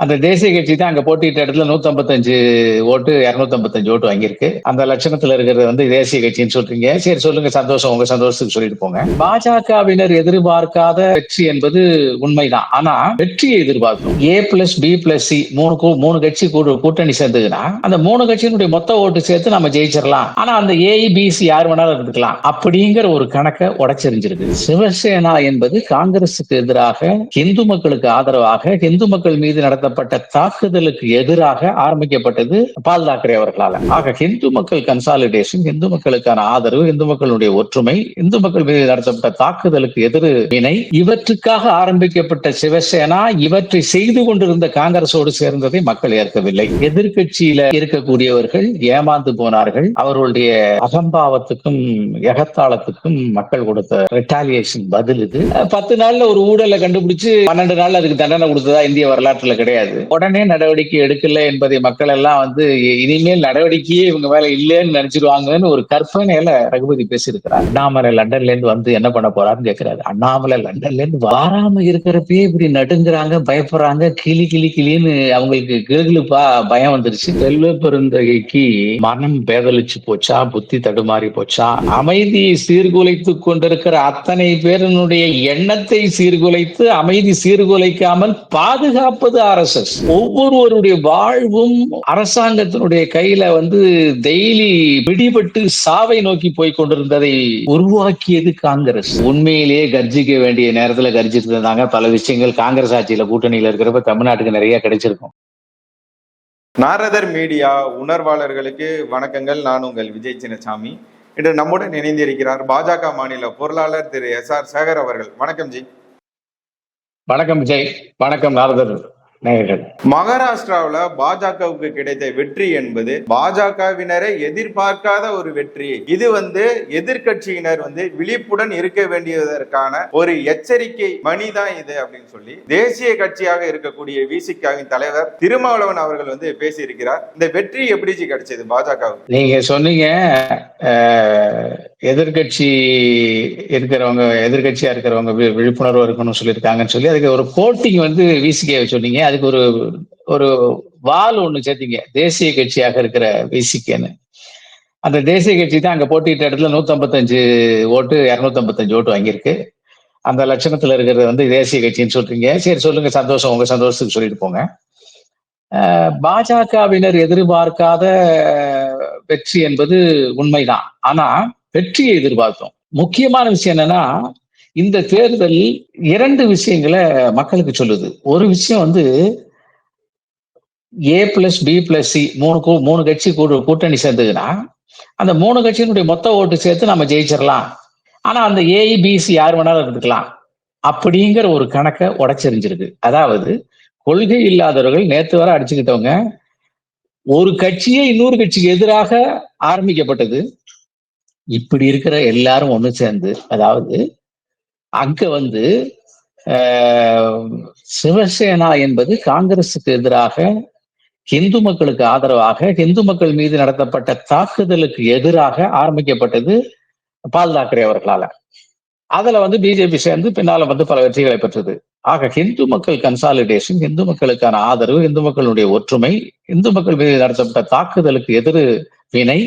அந்த தேசிய கட்சி தான் அங்க போட்டியிட்ட இடத்துல 155 ஓட்டு 255 ஓட்டு வாங்கியிருக்கு. அந்த லட்சணத்துல இருக்கிறது வந்து தேசிய கட்சின்னு சொல்றீங்க. சரி சொல்லுங்க, சந்தோஷம். உங்க சந்தோஷத்துக்கு சொல்லிட்டு போங்க. பாஜகவினர் எதிர்பார்க்காத வெற்றி என்பது உண்மைதான். ஆனா வெற்றியை எதிர்பார்த்தோம். A+B+C 3 கட்சி கூட்டணி சேர்ந்ததுன்னா அந்த 3 கட்சியினுடைய மொத்த ஓட்டு சேர்த்து நம்ம ஜெயிச்சிடலாம். ஆனா அந்த A, B, C யார் வேணாலும் இருந்துக்கலாம் அப்படிங்கிற ஒரு கணக்கை உடைச்செறிஞ்சிருக்கு. சிவசேனா என்பது காங்கிரசுக்கு எதிராக இந்து மக்களுக்கு ஆதரவாக இந்து மக்கள் மீது நடத்தப்பட்ட தாக்குதலுக்கு எதிராக ஆரம்பிக்கப்பட்டது பால் தாக்கரே அவர்களால். ஆக இந்து மக்கள் கன்சாலிடேஷன், இந்து மக்களுக்கான ஆதரவு, இந்து மக்களுடைய ஒற்றுமை, இந்து மக்கள் மீது நடத்தப்பட்ட தாக்குதலுக்கு எதிர்வினை, இவற்றுக்காக ஆரம்பிக்கப்பட்ட சிவசேனா இவற்றை செய்து கொண்டிருந்த காங்கிரசோடு சேர்ந்ததை மக்கள் ஏற்கவில்லை. எதிர்கட்சியில இருக்கக்கூடியவர்கள் ஏமாந்து போனார்கள். அவர்களுடைய அகம்பாவத்துக்கும் எகத்தாளத்துக்கும் மக்கள் கொடுத்த ரிட்டாலியேஷன் பதில் இது. 10 நாள்ல ஒரு ஊழலை கண்டுபிடிச்சு 12 நாள்ல அதுக்கு தண்டனை கொடுத்ததா இந்திய வரலாற்றுல கிடையாது. உடனே நடவடிக்கை எடுக்கல என்பதை மக்கள் எல்லாம் வந்து இனிமேல் நடவடிக்கையே இவங்க மேல இல்லைன்னு நினைச்சிருவாங்கன்னு ஒரு கற்பனையில ரகுபதி பேசியிருக்கிறார். அண்ணாமலை லண்டன்ல இருந்து வந்து என்ன பண்ண போறாருன்னு கேட்கிறாரு. அண்ணாமலை லண்டன்ல இருந்து வராம இருக்கிறப்பயே இப்படி நடுங்குறாங்க, பயப்படுறாங்க, கிளின்னு அவங்களுக்கு கிளுகிளுப்பா பயம் வந்துருச்சு. செல்வ பெருந்தகைக்கு மனம் பேதலிச்சு போச்சா, புத்தி தடுமாறி போச்சா, அமைதியை சீர்குலைத்துக் கொண்டிருக்கிற அத்தனை பேருடைய எண்ணத்தை சீர்குலைத்து அமைதி சீர்குலைக்காமல் பாதுகாப்பது RSS. ஒவ்வொருவருடைய வாழ்வும் அரசாங்கத்தினுடைய கையில வந்து டெய்லி பிடிபட்டு சாவை நோக்கி போய் கொண்டிருந்ததை உருவாக்கியது காங்கிரஸ். உண்மையிலேயே கர்ஜிக்க வேண்டிய நேரத்துல கர்ஜிட்டு இருந்தாங்க. பல விஷயங்கள் காங்கிரஸ் ஆட்சியில கூட்டணியில இருக்கிறப்ப தமிழ்நாட்டுக்கு நிறைய கிடைச்சிருக்கும். நாரதர் மீடியா உணர்வாளர்களுக்கு வணக்கங்கள். நான் உங்கள் விஜய் சின்னசாமி. இன்று நம்முடன் இணைந்திருக்கிறார் பாஜக மாநில பொருளாளர் திரு SR சேகர் அவர்கள். வணக்கம் ஜி. வணக்கம் விஜய். வணக்கம் நாரதர் நேயர்கள். மகாராஷ்டிராவில் பாஜகவுக்கு கிடைத்த வெற்றி என்பது பாஜகவினரை எதிர்பார்க்காத ஒரு வெற்றி. இது எதிர்கட்சியினர் விழிப்புடன் இருக்க வேண்டியதற்கான ஒரு எச்சரிக்கை மணிதான் இது அப்படின்னு சொல்லி தேசிய கட்சியாக இருக்கக்கூடிய விசிகாவின் தலைவர் திருமாவளவன் அவர்கள் பேசியிருக்கிறார். இந்த வெற்றி எப்படி கிடைச்சது பாஜகவுக்கு? நீங்க சொன்னீங்க எதிர்கட்சியா இருக்கிறவங்க விழிப்புணர்வு இருக்கணும்னு சொல்லியிருக்காங்கன்னு சொல்லி அதுக்கு ஒரு கோட்டிங் விசிகே சொன்னீங்க. அதுக்கு ஒரு வால் ஒண்ணு சேர்த்தீங்க, தேசிய கட்சியாக இருக்கிற விசிகேன்னு. அந்த தேசிய கட்சி தான் அங்க போட்டியிட்ட இடத்துல 155 ஓட்டு 255 ஓட்டு வாங்கியிருக்கு. அந்த லட்சணத்துல இருக்கிறது தேசிய கட்சின்னு சொல்றீங்க. சரி சொல்லுங்க, சந்தோஷம். உங்க சந்தோஷத்துக்கு சொல்லிட்டு போங்க. பாஜகவினர் எதிர்பார்க்காத வெற்றி என்பது உண்மைதான். ஆனா வெற்றியை எதிர்பார்த்தோம். முக்கியமான விஷயம் என்னன்னா, இந்த தேர்தல் 2 விஷயங்களை மக்களுக்கு சொல்லுது. ஒரு விஷயம் A+B+C 3 கட்சி கூட்டணி சேர்ந்ததுன்னா அந்த 3 கட்சியினுடைய மொத்த ஓட்டு சேர்த்து நம்ம ஜெயிச்சிடலாம். ஆனா அந்த A, B, C யார் வேணாலும் இருந்துக்கலாம் அப்படிங்கிற ஒரு கணக்கை உடைச்செறிஞ்சிருக்கு. அதாவது கொள்கை இல்லாதவர்கள் நேத்து வரை அடிச்சுக்கிட்டவங்க ஒரு கட்சியே இன்னொரு கட்சிக்கு எதிராக ஆரம்பிக்கப்பட்டது. இப்படி இருக்கிற எல்லாரும் ஒண்ணு சேர்ந்து, அதாவது அங்க சிவசேனா என்பது காங்கிரசுக்கு எதிராக இந்து மக்களுக்கு ஆதரவாக இந்து மக்கள் மீது நடத்தப்பட்ட தாக்குதலுக்கு எதிராக ஆரம்பிக்கப்பட்டது பால் தாக்கரே அவர்களால. அதுல பிஜேபி சேர்ந்து பின்னால பல வெற்றிகளை பெற்றது. ஆக இந்து மக்கள் கன்சாலிடேஷன், இந்து மக்களுக்கான ஆதரவு, இந்து மக்களுடைய ஒற்றுமை, இந்து மக்கள் மீது நடத்தப்பட்ட தாக்குதலுக்கு எதிர்வினை,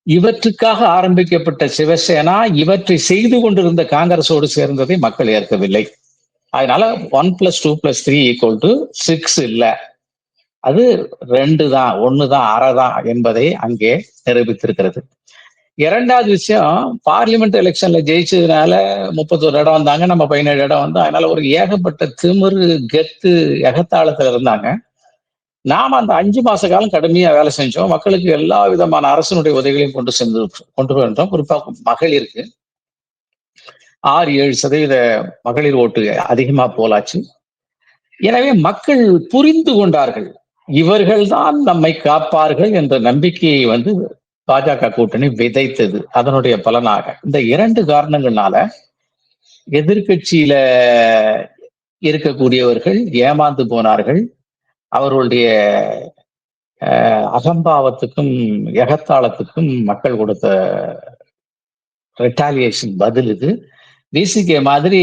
இவற்றுக்காக ஆரம்பிக்கப்பட்ட சிவசேனா இவற்றை செய்து கொண்டிருந்த காங்கிரசோடு சேர்ந்ததை மக்கள் ஏற்கவில்லை. அதனால 1+2+3=6 இல்ல, அது 2 தான், 1 தான், அரை தான் என்பதை அங்கே நிரூபித்திருக்கிறது. இரண்டாவது விஷயம், பார்லிமெண்ட் எலெக்ஷன்ல ஜெயிச்சதுனால 31 இடம் வந்தாங்க, நம்ம 17 இடம் வந்தோம். அதனால ஒரு ஏகப்பட்ட திமிரு, கெத்து, எகத்தாளத்துல இருந்தாங்க. நாம அந்த 5 மாச காலம் கடுமையா வேலை செஞ்சோம். மக்களுக்கு எல்லா விதமான அரசனுடைய உதவிகளையும் கொண்டு வந்தோம். குறிப்பா மகளிருக்கு 6-7% மகளிர் ஓட்டு அதிகமா போலாச்சு. எனவே மக்கள் புரிந்து கொண்டார்கள், இவர்கள்தான் நம்மை காப்பார்கள் என்ற நம்பிக்கையை பாஜக கூட்டணி விதைத்தது. அதனுடைய பலனாக இந்த 2 காரணங்கள்னால எதிர்கட்சியில இருக்கக்கூடியவர்கள் ஏமாந்து போனார்கள். அவர்களுடைய அகம்பாவத்துக்கும் எகத்தாளத்துக்கும் மக்கள் கொடுத்த ரிட்டாலியேஷன் பதில் இது. விசிகே மாதிரி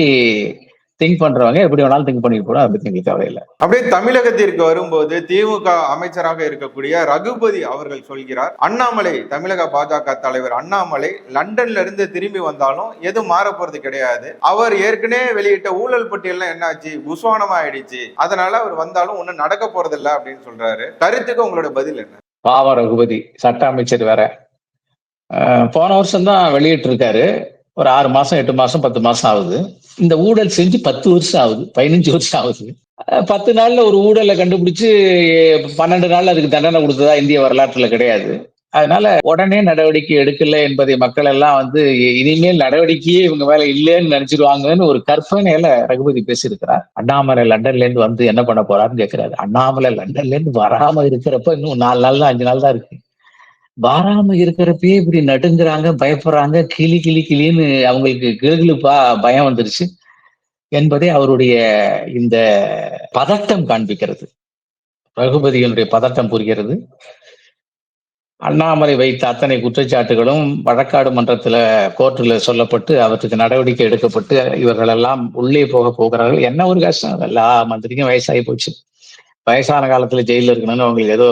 திங்க் பண்றவங்க எப்படி வேணாலும் திங்க் பண்ணிட்டு போனா அதை பத்தி எங்களுக்கு கவலையில்லை. அப்படியே தமிழகத்திற்கு வரும்போது திமுக அமைச்சராக இருக்கக்கூடிய ரகுபதி அவர்கள் சொல்கிறார், அண்ணாமலை தமிழக பாஜக தலைவர் அண்ணாமலை லண்டன்ல இருந்து திரும்பி வந்தாலும் எதுவும் மாற போறது கிடையாது. அவர் ஏற்கனவே வெளியிட்ட ஊழல் பட்டியல் என்னாச்சு, புஸ்வானமா ஆயிடுச்சு, அதனால அவர் வந்தாலும் ஒன்னும் நடக்க போறது இல்லை அப்படின்னு சொல்றாரு. கருத்துக்கு உங்களோட பதில் என்ன? பாவ ரகுபதி சட்ட அமைச்சர் வேற. போன வருஷம் தான் வெளியிட்டு இருக்காரு. ஒரு 6 மாசம் 8 மாசம் 10 மாசம் ஆகுது. இந்த ஊழல் செஞ்சு 10 வருஷம் ஆகுது, 15 வருஷம் ஆகுது. 10 நாள்ல ஒரு ஊழலை கண்டுபிடிச்சு 12 நாள்ல அதுக்கு தண்டனை கொடுத்ததா இந்திய வரலாற்றுல கிடையாது. அதனால உடனே நடவடிக்கை எடுக்கல என்பதை மக்கள் எல்லாம் வந்து இனிமேல் நடவடிக்கையே இவங்க மேல இல்லைன்னு நினைச்சிருவாங்கன்னு ஒரு கற்பனையில ரகுபதி பேசியிருக்கிறார். அண்ணாமலை லண்டன்ல இருந்து வந்து என்ன பண்ண போறாருன்னு கேட்கிறாரு. அண்ணாமலை லண்டன்ல இருந்து வராம இருக்கிறப்ப இன்னும் 4 நாள் தான் 5 நாள் தான் இருக்கு. வராம இருக்கிறப்பயே இப்படி நடுங்குறாங்க, பயப்படுறாங்க, கிளி கிளி கிளின்னு அவங்களுக்கு கிளுகிளுப்பா பயம் வந்துருச்சு என்பதை அவருடைய இந்த பதட்டம் காண்பிக்கிறது. ரகுபதியினுடைய பதட்டம் புரிகிறது. அண்ணாமலை வைத்த அத்தனை குற்றச்சாட்டுகளும் வழக்காடு மன்றத்துல கோர்ட்டுல சொல்லப்பட்டு அவற்றுக்கு நடவடிக்கை எடுக்கப்பட்டு இவர்கள் எல்லாம் உள்ளே போகிறார்கள். என்ன ஒரு கஷ்டம், எல்லா மந்திரிக்கும் வயசாகி போச்சு. வயசான காலத்துல ஜெயில இருக்கணும்னு அவங்களுக்கு ஏதோ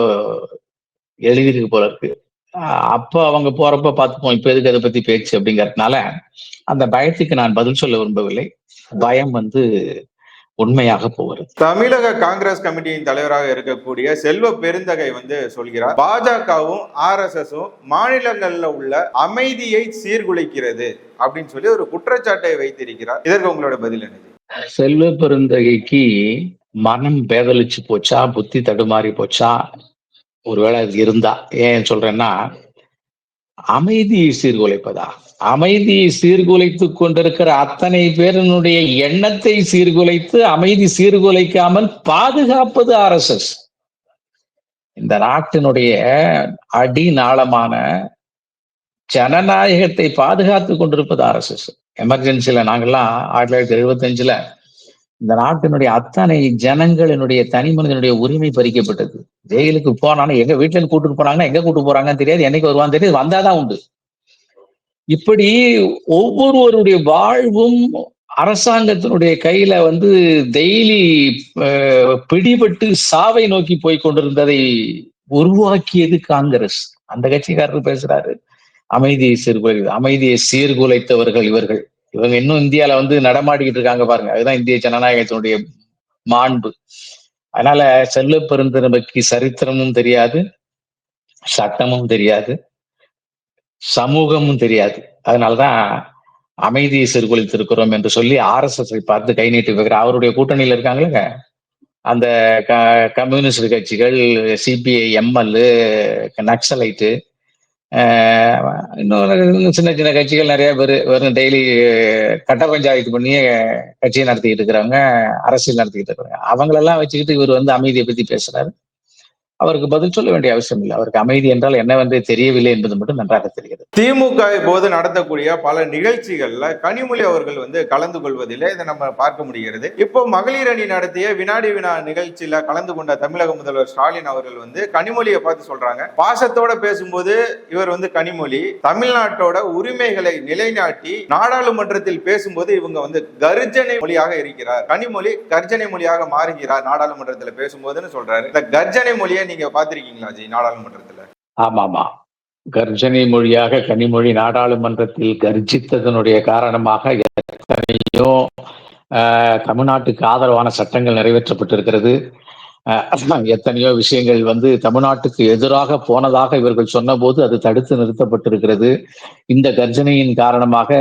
எழுதிருக்கு போல இருக்கு. அப்போ அவங்க போறப்ப பார்த்துப்போம், இப்ப எதுக்கு அதை பத்தி பேச்சு அப்படிங்கறதுனால அந்த பயத்துக்கு நான் பதில் சொல்ல விரும்பவில்லை. பயம் வந்து உண்மையாக போகிறது. தமிழக காங்கிரஸ் கமிட்டியின் தலைவராக இருக்கக்கூடிய செல்வ பெருந்தகை சொல்கிறார், பாஜகவும் RSSம் மாநிலங்கள்ல உள்ள அமைதியை சீர்குலைக்கிறது அப்படின்னு சொல்லி ஒரு குற்றச்சாட்டை வைத்திருக்கிறார். இதற்கு உங்களோட பதில் என்ன? செல்வ பெருந்தகைக்கு மனம் பேதலிச்சு போச்சா, புத்தி தடுமாறி போச்சா, ஒருவேளை அது இருந்தா. ஏன் சொல்றேன்னா, அமைதியை சீர்குலைப்பதா? அமைதியை சீர்குலைத்துக் கொண்டிருக்கிற அத்தனை பேரினுடைய எண்ணத்தை சீர்குலைத்து அமைதி சீர்குலைக்காமல் பாதுகாப்பது RSS. இந்த நாட்டினுடைய அடிநாளமான ஜனநாயகத்தை பாதுகாத்துக் கொண்டிருப்பது RSS. எமர்ஜென்சில நாங்கெல்லாம் 1975ல இந்த நாட்டினுடைய அத்தனை ஜனங்களினுடைய தனி மனிதனுடைய உரிமை பறிக்கப்பட்டது. ஜெயிலுக்கு போனாலும் எங்க வீட்டுல இருந்து கூட்டிட்டு போனாங்கன்னா எங்க கூட்டு போறாங்கன்னு தெரியாது, என்னைக்கு வருவான்னு தெரியாது, வந்தாதான் உண்டு. இப்படி ஒவ்வொருவருடைய வாழ்வும் அரசாங்கத்தினுடைய கையில டெய்லி பிடிபட்டு சாவை நோக்கி போய் கொண்டிருந்ததை உருவாக்கியது காங்கிரஸ். அந்த கட்சிக்காரர் பேசுறாரு அமைதியை சீர்குலைத்தவர்கள் இவர்கள். இவங்க இன்னும் இந்தியால நடமாடிக்கிட்டு இருக்காங்க பாருங்க. அதுதான் இந்திய ஜனநாயகத்தினுடைய மாண்பு. அதனால செல்வ பெருந்தகைக்கு சரித்திரமும் தெரியாது, சட்டமும் தெரியாது, சமூகமும் தெரியாது. அதனாலதான் அமைதியை சீர்குலைத்திருக்கிறோம் என்று சொல்லி RSS பார்த்து கை நீட்டி வைக்கிறார். அவருடைய கூட்டணியில இருக்காங்களே அந்த கம்யூனிஸ்ட் கட்சிகள், CPI, ML, நக்சலைட்டு, இன்னும் சின்ன சின்ன கட்சிகள் நிறைய பேர் வெறும் டெய்லி கட்ட பஞ்சாயத்து பண்ணி கட்சியை நடத்திக்கிட்டு இருக்கிறவங்க, அரசியல் நடத்திக்கிட்டு இருக்கிறாங்க. அவங்களெல்லாம் வச்சுக்கிட்டு இவர் அமைதியை பத்தி பேசுறாரு. அவருக்கு பதில் சொல்ல வேண்டிய அவசியம் இல்லை. அவருக்கு அமைதி என்றால் என்னவென்றே தெரியவில்லை என்பது மட்டும் நன்றாக தெரிகிறது. திமுக போது நடத்தக்கூடிய பல நிகழ்ச்சிகள்ல கனிமொழி அவர்கள் கலந்து கொள்வதில்லை, இதை நம்ம பார்க்க முடிகிறது. இப்போ மகளிர் அணி நடத்திய வினாடி வினா நிகழ்ச்சியில கலந்து கொண்ட தமிழக முதல்வர் ஸ்டாலின் அவர்கள் கனிமொழியை பார்த்து சொல்றாங்க, பாசத்தோட பேசும்போது இவர் கனிமொழி தமிழ்நாட்டோட உரிமைகளை நிலைநாட்டி நாடாளுமன்றத்தில் பேசும்போது இவங்க கர்ஜனை மொழியாக இருக்கிறார், கனிமொழி கர்ஜனை மொழியாக மாறுகிறார் நாடாளுமன்றத்தில் பேசும்போதுன்னு சொல்றாரு. இந்த கர்ஜனை மொழியை நீங்க பாத்திருக்கீங்களா ஜெய் நாடாளுமன்றத்துல? ஆமாமா, கர்ஜனை மொழியாக கனிமொழி நாடாளுமன்றத்தில் கர்ஜித்ததனுடைய காரணமாக எத்தனையோ தமிழ்நாட்டுக்கு ஆதரவான சட்டங்கள் நிறைவேற்றப்பட்டிருக்கிறது. எத்தனையோ விஷயங்கள் தமிழ்நாட்டுக்கு எதிராக போனதாக இவர்கள் சொன்ன போது அது தடுத்து நிறுத்தப்பட்டிருக்கிறது. இந்த கர்ஜனையின் காரணமாக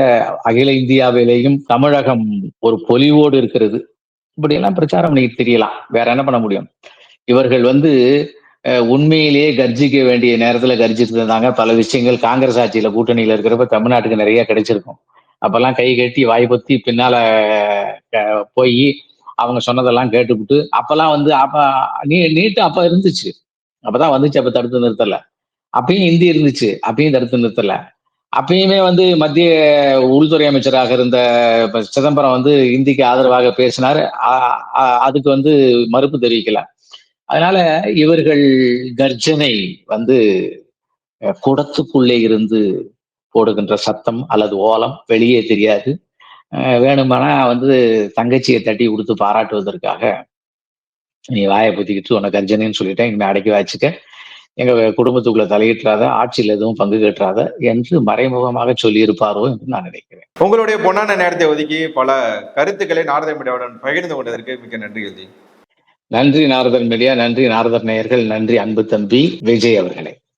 அகில இந்தியாவிலேயும் தமிழகம் ஒரு பொலிவோடு இருக்கிறது. இப்படியெல்லாம் பிரச்சாரம் பண்ணிட்டு தெரியலாம், வேற என்ன பண்ண முடியும்? இவர்கள் உண்மையிலேயே கர்ஜிக்க வேண்டிய நேரத்துல கர்ஜிட்டு இருந்தாங்க. பல விஷயங்கள் காங்கிரஸ் ஆட்சியில கூட்டணியில இருக்கிறப்ப தமிழ்நாட்டுக்கு நிறைய கிடைச்சிருக்கும். அப்பெல்லாம் கை கட்டி வாய் பொத்தி பின்னால போய் அவங்க சொன்னதெல்லாம் கேட்டுவிட்டு அப்பெல்லாம் அப்ப நீட்டு அப்ப இருந்துச்சு, அப்பதான் வந்துச்சு, அப்ப தடுத்து நிறுத்தல. அப்பயும் இந்தி இருந்துச்சு, அப்பயும் தடுத்து நிறுத்தல. அப்பயுமே மத்திய உள்துறை அமைச்சராக இருந்த சிதம்பரம் இந்திக்கு ஆதரவாக பேசினாரு, அதுக்கு மறுப்பு தெரிவிக்கல. அதனால இவர்கள் கர்ஜனை குடத்துக்குள்ளே இருந்து போடுகின்ற சத்தம் அல்லது ஓலம் வெளியே தெரியாது. வேணுமானா வந்து தங்கச்சியை தட்டி கொடுத்து பாராட்டுவதற்காக நீ வாயை பொத்திக்கிட்டு உனக்கு அர்ஜனைன்னு சொல்லிட்டேன், இனிமே அடக்கி வாச்சுக்க, எங்க குடும்பத்துக்குள்ள தலையிட்டுறாத, ஆட்சியில் எதுவும் பங்கு பெற்றாத என்று மறைமுகமாக சொல்லியிருப்பாரோ என்று நான் நினைக்கிறேன். உங்களுடைய பொன்னான நேரத்தை ஒதுக்கி பல கருத்துக்களை நாரத மீடியாவுடன் பகிர்ந்து கொண்டதற்கு மிக்க நன்றி விஜய். நன்றி நாரதர் மீடியா, நன்றி நாரதர் நேயர்கள், நன்றி அன்பு தம்பி விஜய் அவர்களே.